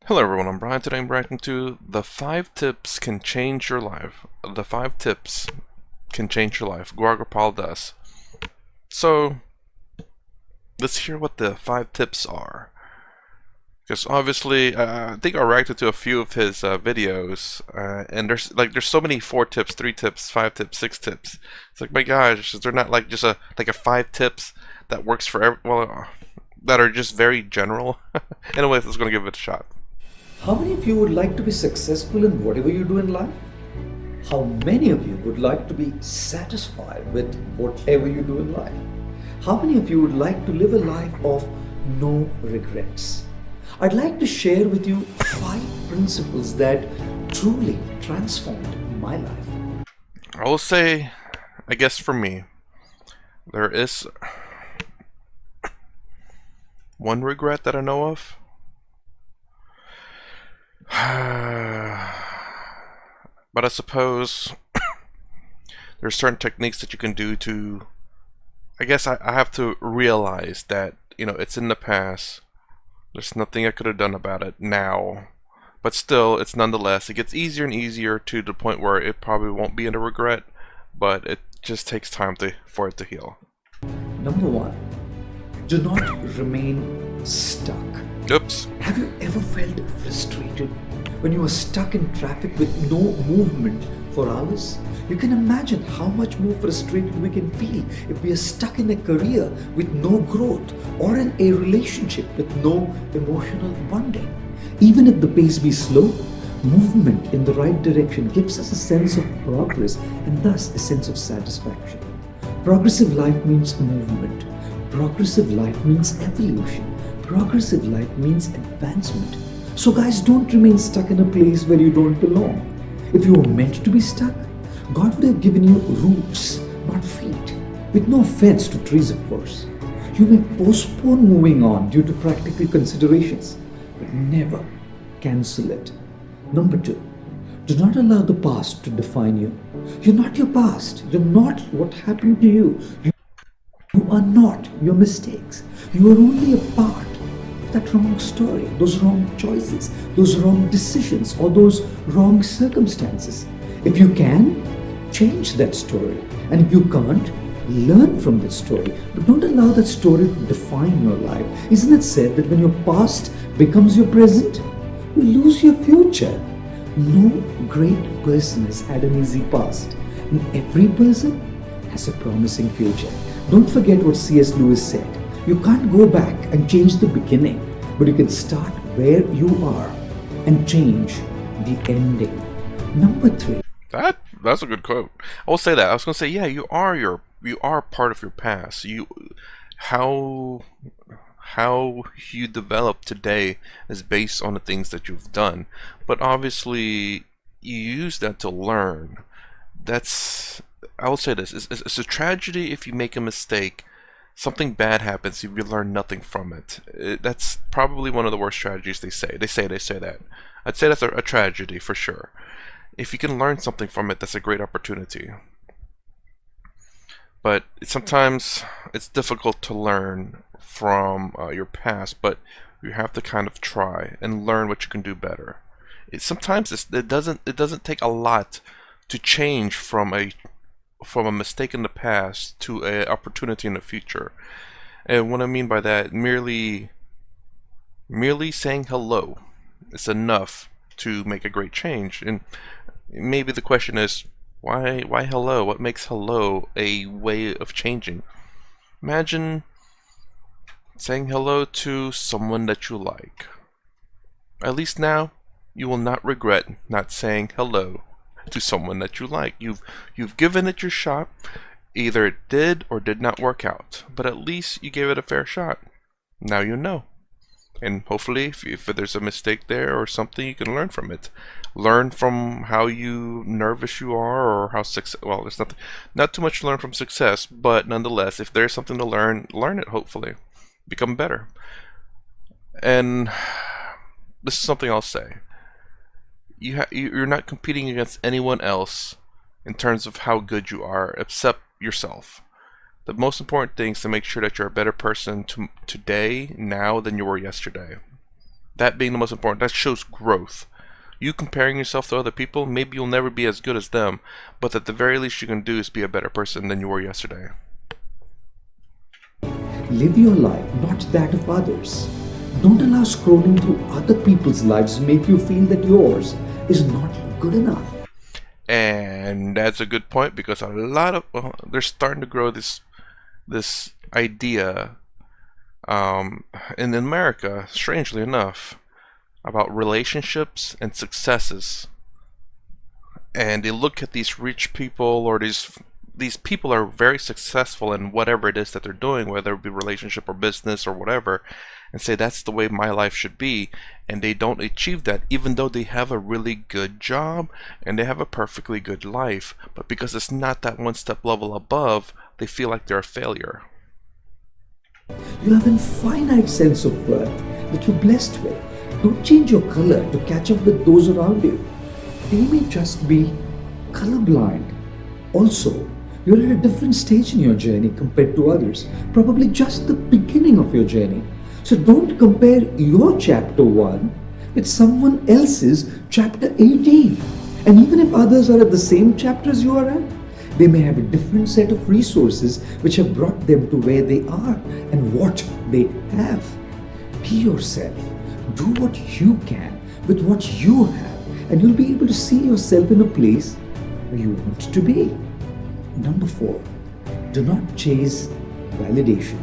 Hello everyone, I'm Brian. Today I'm reacting to the 5 tips can change your life. The 5 tips can change your life. Gaur does. So let's hear what the 5 tips are. Because obviously, I think I reacted to a few of his videos, and there's so many 4 tips, 3 tips, 5 tips, 6 tips. It's like, my gosh, is there not like just a 5 tips that works for that are just very general? Anyways, let's gonna give it a shot. How many of you would like to be successful in whatever you do in life? How many of you would like to be satisfied with whatever you do in life? How many of you would like to live a life of no regrets? I'd like to share with you 5 principles that truly transformed my life. I will say, I guess for me, there is one regret that I know of. But I suppose there's certain techniques that you can do to, I guess I have to realize that, it's in the past. There's nothing I could have done about it now. But still, it's nonetheless, it gets easier and easier to the point where it probably won't be in a regret, but it just takes time for it to heal. Number 1, do not remain stuck. Oops. Have you ever felt frustrated when you are stuck in traffic with no movement for hours? You can imagine how much more frustrated we can feel if we are stuck in a career with no growth or in a relationship with no emotional bonding. Even if the pace be slow, movement in the right direction gives us a sense of progress and thus a sense of satisfaction. Progressive life means movement. Progressive life means evolution. Progressive life means advancement. So guys, don't remain stuck in a place where you don't belong. If you were meant to be stuck, God would have given you roots, not feet. With no offense to trees, of course. You may postpone moving on due to practical considerations, but never cancel it. Number 2, do not allow the past to define you. You're not your past. You're not what happened to you. You are not your mistakes. You are only a part of that wrong story, those wrong choices, those wrong decisions, or those wrong circumstances. If you can, change that story. And if you can't, learn from that story. But don't allow that story to define your life. Isn't it said that when your past becomes your present, you lose your future? No great person has had an easy past, and every person has a promising future. Don't forget what C.S. Lewis said. You can't go back and change the beginning, but you can start where you are and change the ending. Number 3. That's a good quote. I will say that. I was gonna say, yeah, you are part of your past. How how you develop today is based on the things that you've done. But obviously you use that to learn. I will say this, it's a tragedy if you make a mistake, something bad happens, you learn nothing from it. That's probably one of the worst tragedies they say. They say that. I'd say that's a tragedy for sure. If you can learn something from it, that's a great opportunity. But sometimes it's difficult to learn from your past, but you have to kind of try and learn what you can do better. Sometimes it doesn't take a lot to change from a mistake in the past to an opportunity in the future. And what I mean by that, merely saying hello is enough to make a great change. And maybe the question is, why hello? What makes hello a way of changing? Imagine saying hello to someone that you like. At least now, you will not regret not saying hello to someone that you like. You've given it your shot. Either it did or did not work out, but at least you gave it a fair shot. Now you know. And hopefully, if there's a mistake there or something, you can learn from it. Learn from how nervous you are, or how well, there's not too much to learn from success, but nonetheless, if there's something to learn it. Hopefully, become better. And this is something I'll say. You're not competing against anyone else in terms of how good you are, except yourself. The most important thing is to make sure that you're a better person today, now, than you were yesterday. That being the most important, that shows growth. You comparing yourself to other people, maybe you'll never be as good as them, but at the very least you can do is be a better person than you were yesterday. Live your life, not that of others. Don't allow scrolling through other people's lives make you feel that yours is not good enough. And that's a good point, because a lot of they're starting to grow this idea in America, strangely enough, about relationships and successes. And they look at these rich people, or these people are very successful in whatever it is that they're doing, whether it be relationship or business or whatever, and say that's the way my life should be, and they don't achieve that, even though they have a really good job and they have a perfectly good life, but because it's not that one step level above, they feel like they're a failure. You have an finite sense of worth that you're blessed with. Don't change your color to catch up with those around you. They may just be colorblind. Also, you're at a different stage in your journey compared to others, probably just the beginning of your journey. So don't compare your chapter 1 with someone else's chapter 18. And even if others are at the same chapter as you are at, they may have a different set of resources which have brought them to where they are and what they have. Be yourself. Do what you can with what you have, and you'll be able to see yourself in a place where you want to be. Number 4, do not chase validation.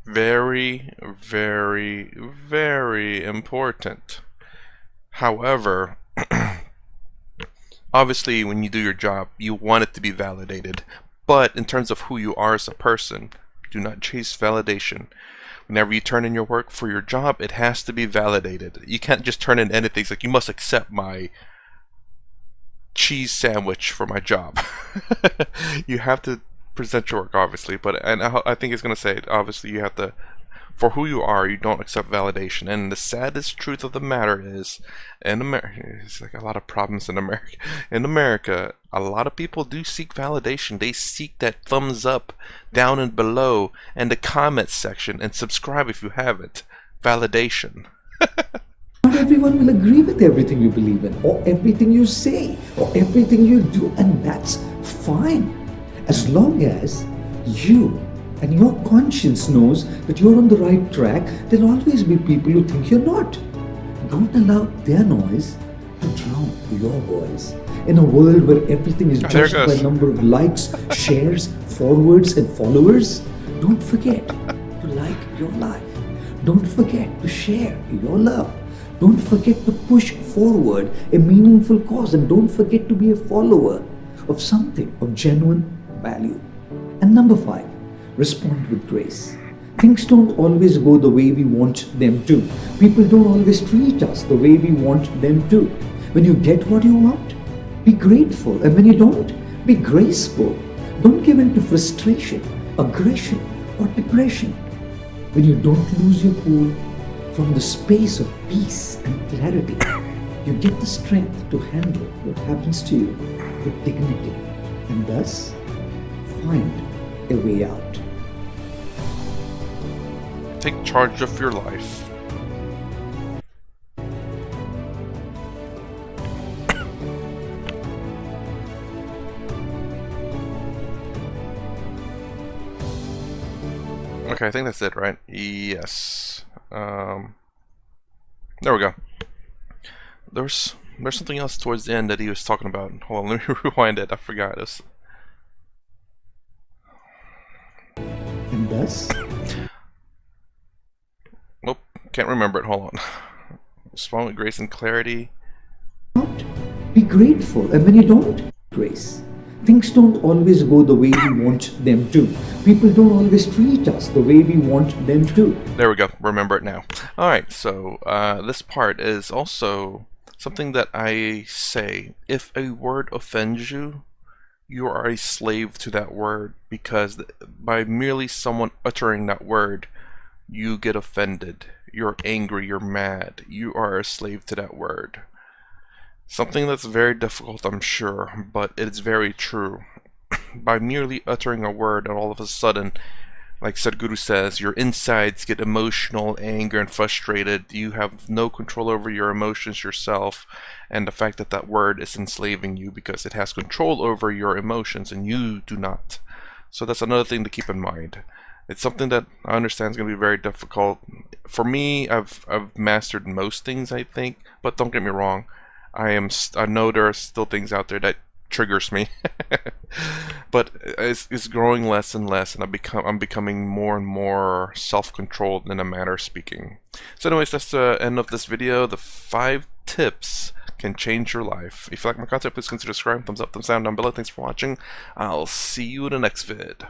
Very, very, very important. However, obviously when you do your job, you want it to be validated. But in terms of who you are as a person, do not chase validation. Whenever you turn in your work for your job, it has to be validated. You can't just turn in anything. It's like, you must accept my cheese sandwich for my job. You have to present your work, obviously, but I think it's going to say, obviously, you have to, for who you are, you don't accept validation. And the saddest truth of the matter is, in America, it's like a lot of problems in America. In America, a lot of people do seek validation. They seek that thumbs up down and below and the comments section, and subscribe if you haven't. Validation. Not everyone will agree with everything you believe in, or everything you say, or everything you do, and that's fine. As long as you and your conscience knows that you're on the right track, there'll always be people who think you're not. Don't allow their noise to drown your voice. In a world where everything is judged by number of likes, shares, forwards, and followers, don't forget to like your life. Don't forget to share your love. Don't forget to push forward a meaningful cause, and don't forget to be a follower of something of genuine value. And number 5, respond with grace. Things don't always go the way we want them to. People don't always treat us the way we want them to. When you get what you want, be grateful, and when you don't, be graceful. Don't give in to frustration, aggression, or depression. When you don't lose your cool, from the space of peace and clarity, you get the strength to handle what happens to you with dignity, and thus find a way out. Take charge of your life. Okay, I think that's it, right? Yes. There we go. There's something else towards the end that he was talking about. Hold on, let me rewind it. I forgot this. And thus? Nope, can't remember it. Hold on. Respond with grace and clarity. Be grateful, and when you don't, grace. Things don't always go the way we want them to. People don't always treat us the way we want them to. There we go. Remember it now. Alright, so this part is also something that I say. If a word offends you, you are a slave to that word, because by merely someone uttering that word, you get offended. You're angry, you're mad. You are a slave to that word. Something that's very difficult, I'm sure, but it's very true. By merely uttering a word, and all of a sudden, Like Sadhguru says, your insides get emotional, anger, and frustrated. You have no control over your emotions yourself, and the fact that that word is enslaving you because it has control over your emotions and you do not. So that's another thing to keep in mind. It's something that I understand is going to be very difficult. For me, I've mastered most things, I think, but don't get me wrong. I know there are still things out there that triggers me. But it's growing less and less, and I'm becoming more and more self-controlled in a manner of speaking. So anyways, that's the end of this video. The 5 tips can change your life. If you like my content, please consider subscribing, thumbs up, thumbs down below. Thanks for watching. I'll see you in the next vid.